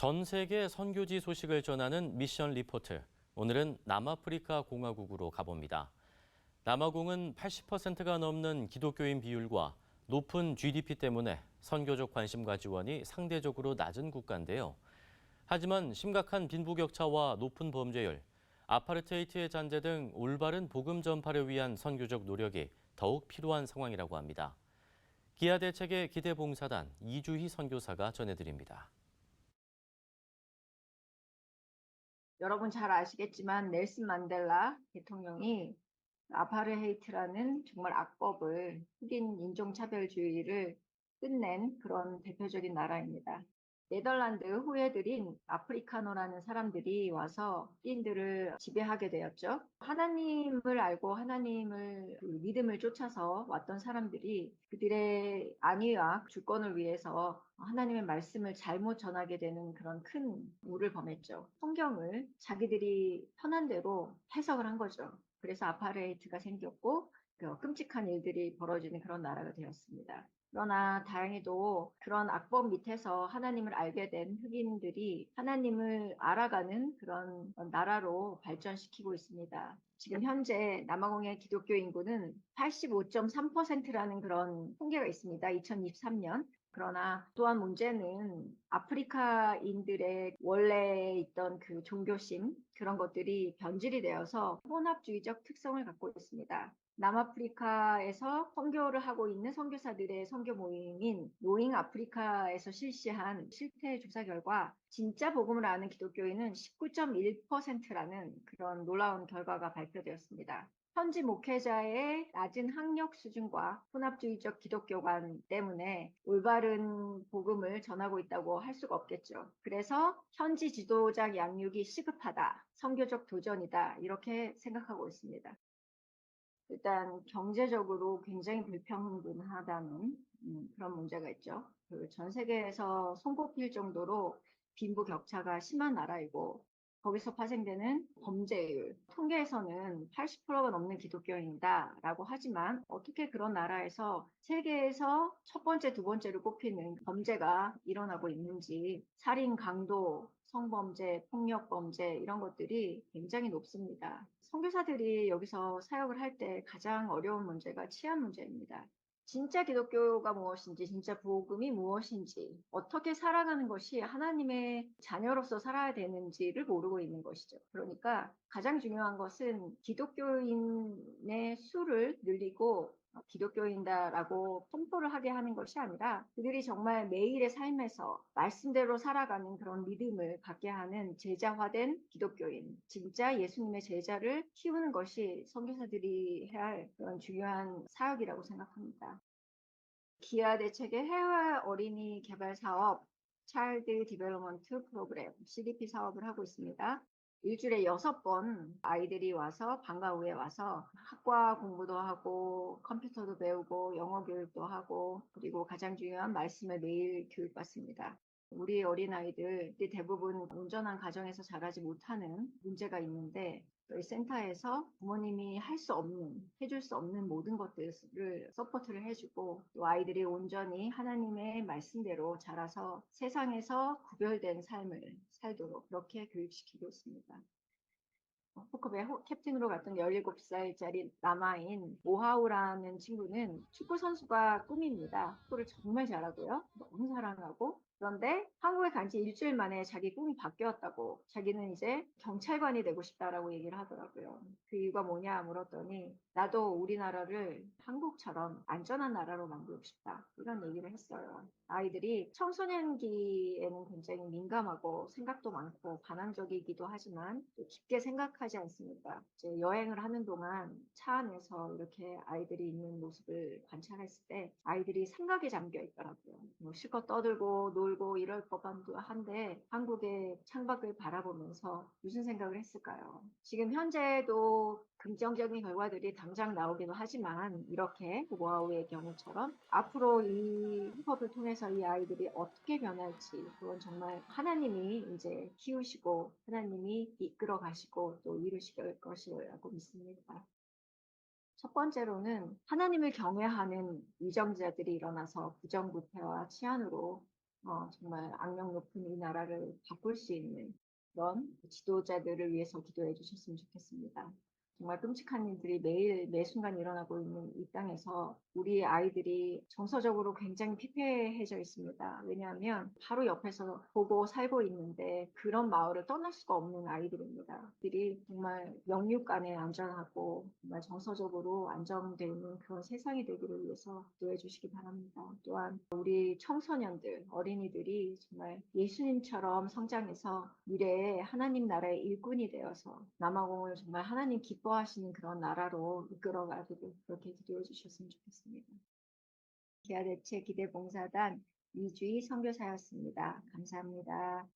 전 세계 선교지 소식을 전하는 미션 리포트. 오늘은 남아프리카 공화국으로 가봅니다. 남아공은 80%가 넘는 기독교인 비율과 높은 GDP 때문에 선교적 관심과 지원이 상대적으로 낮은 국가인데요. 하지만 심각한 빈부격차와 높은 범죄율, 아파르테이트의 잔재 등 올바른 복음 전파를 위한 선교적 노력이 더욱 필요한 상황이라고 합니다. 기아 대책의 기대봉사단 이주희 선교사가 전해드립니다. 여러분 잘 아시겠지만 넬슨 만델라 대통령이 아파르헤이트라는 정말 악법을 흑인 인종차별주의를 끝낸 그런 대표적인 나라입니다. 네덜란드 후예들인 아프리카노라는 사람들이 와서 흑인들을 지배하게 되었죠. 하나님을 알고 하나님을 믿음을 쫓아서 왔던 사람들이 그들의 안위와 주권을 위해서 하나님의 말씀을 잘못 전하게 되는 그런 큰 우를 범했죠. 성경을 자기들이 편한 대로 해석을 한 거죠. 그래서 아파르헤이트가 생겼고 끔찍한 일들이 벌어지는 그런 나라가 되었습니다. 그러나 다행히도 그런 악법 밑에서 하나님을 알게 된 흑인들이 하나님을 알아가는 그런 나라로 발전시키고 있습니다. 지금 현재 남아공의 기독교 인구는 85.3%라는 그런 통계가 있습니다. 2023년. 그러나 또한 문제는 아프리카인들의 원래 있던 그 종교심, 그런 것들이 변질이 되어서 혼합주의적 특성을 갖고 있습니다. 남아프리카에서 선교를 하고 있는 선교사들의 선교 모임인 노잉 아프리카에서 실시한 실태 조사 결과 진짜 복음을 아는 기독교인은 19.1%라는 그런 놀라운 결과가 발표되었습니다. 현지 목회자의 낮은 학력 수준과 혼합주의적 기독교관 때문에 올바른 복음을 전하고 있다고 할 수가 없겠죠. 그래서 현지 지도자 양육이 시급하다, 선교적 도전이다, 이렇게 생각하고 있습니다. 일단 경제적으로 굉장히 불평등하다는 그런 문제가 있죠. 전 세계에서 손꼽힐 정도로 빈부격차가 심한 나라이고 거기서 파생되는 범죄율, 통계에서는 80%가 넘는 기독교인이다라고 하지만 어떻게 그런 나라에서 세계에서 첫 번째, 두 번째로 꼽히는 범죄가 일어나고 있는지, 살인, 강도, 성범죄, 폭력범죄 이런 것들이 굉장히 높습니다. 선교사들이 여기서 사역을 할 때 가장 어려운 문제가 치안 문제입니다. 진짜 기독교가 무엇인지, 진짜 복음이 무엇인지, 어떻게 살아가는 것이 하나님의 자녀로서 살아야 되는지를 모르고 있는 것이죠. 그러니까 가장 중요한 것은 기독교인의 수를 늘리고 기독교인다라고 선포를 하게 하는 것이 아니라 그들이 정말 매일의 삶에서 말씀대로 살아가는 그런 믿음을 갖게 하는 제자화된 기독교인, 진짜 예수님의 제자를 키우는 것이 선교사들이 해야 할 그런 중요한 사역이라고 생각합니다. 기아 대책의 해외 어린이 개발 사업, 차일드 디벨로먼트 프로그램, CDP 사업을 하고 있습니다. 일주일에 6번 아이들이 와서 방과 후에 와서 학과 공부도 하고 컴퓨터도 배우고 영어 교육도 하고 그리고 가장 중요한 말씀을 매일 교육받습니다. 우리 어린아이들이 대부분 온전한 가정에서 자라지 못하는 문제가 있는데 저희 센터에서 부모님이 할 수 없는, 해줄 수 없는 모든 것들을 서포트를 해주고 또 아이들이 온전히 하나님의 말씀대로 자라서 세상에서 구별된 삶을 살도록 그렇게 교육시키고 있습니다. 호컵의 캡틴으로 갔던 17살짜리 남아인 모하우라는 친구는 축구 선수가 꿈입니다. 축구를 정말 잘하고요. 너무 사랑하고. 그런데 한국에 간 지 일주일 만에 자기 꿈이 바뀌었다고 자기는 이제 경찰관이 되고 싶다라고 얘기를 하더라고요. 그 이유가 뭐냐 물었더니 나도 우리나라를 한국처럼 안전한 나라로 만들고 싶다. 이런 얘기를 했어요. 아이들이 청소년기에는 굉장히 민감하고 생각도 많고 반항적이기도 하지만 또 깊게 생각하지 않습니다. 이제 여행을 하는 동안 차 안에서 이렇게 아이들이 있는 모습을 관찰했을 때 아이들이 생각에 잠겨 있더라고요. 뭐 실컷 떠들고 놀고 이럴 법한도 한데 한국의 창밖을 바라보면서 무슨 생각을 했을까요? 지금 현재도 긍정적인 결과들이 당장 나오기도 하지만 이렇게 모아우의 경우처럼 앞으로 이 힙합을 통해서 이 아이들이 어떻게 변할지 그건 정말 하나님이 이제 키우시고 하나님이 이끌어 가시고 또 이루실 것이라고 믿습니다. 첫 번째로는 하나님을 경외하는 위정자들이 일어나서 부정부패와 치안으로 정말 악명 높은 이 나라를 바꿀 수 있는 그런 지도자들을 위해서 기도해 주셨으면 좋겠습니다. 정말 끔찍한 일들이 매일 매순간 일어나고 있는 이 땅에서 우리 아이들이 정서적으로 굉장히 피폐해져 있습니다. 왜냐하면 바로 옆에서 보고 살고 있는데 그런 마을을 떠날 수가 없는 아이들입니다. 들이 정말 영육 간에 안전하고 정말 정서적으로 안정되는 그런 세상이 되기를 위해서 기도해 주시기 바랍니다. 또한 우리 청소년들, 어린이들이 정말 예수님처럼 성장해서 미래에 하나님 나라의 일꾼이 되어서 남아공을 정말 하나님 기뻐하시는 그런 나라로 이끌어가기를 그렇게 기도해 주셨으면 좋겠습니다. 기아 대체 기대봉사단 이주희 선교사였습니다. 감사합니다.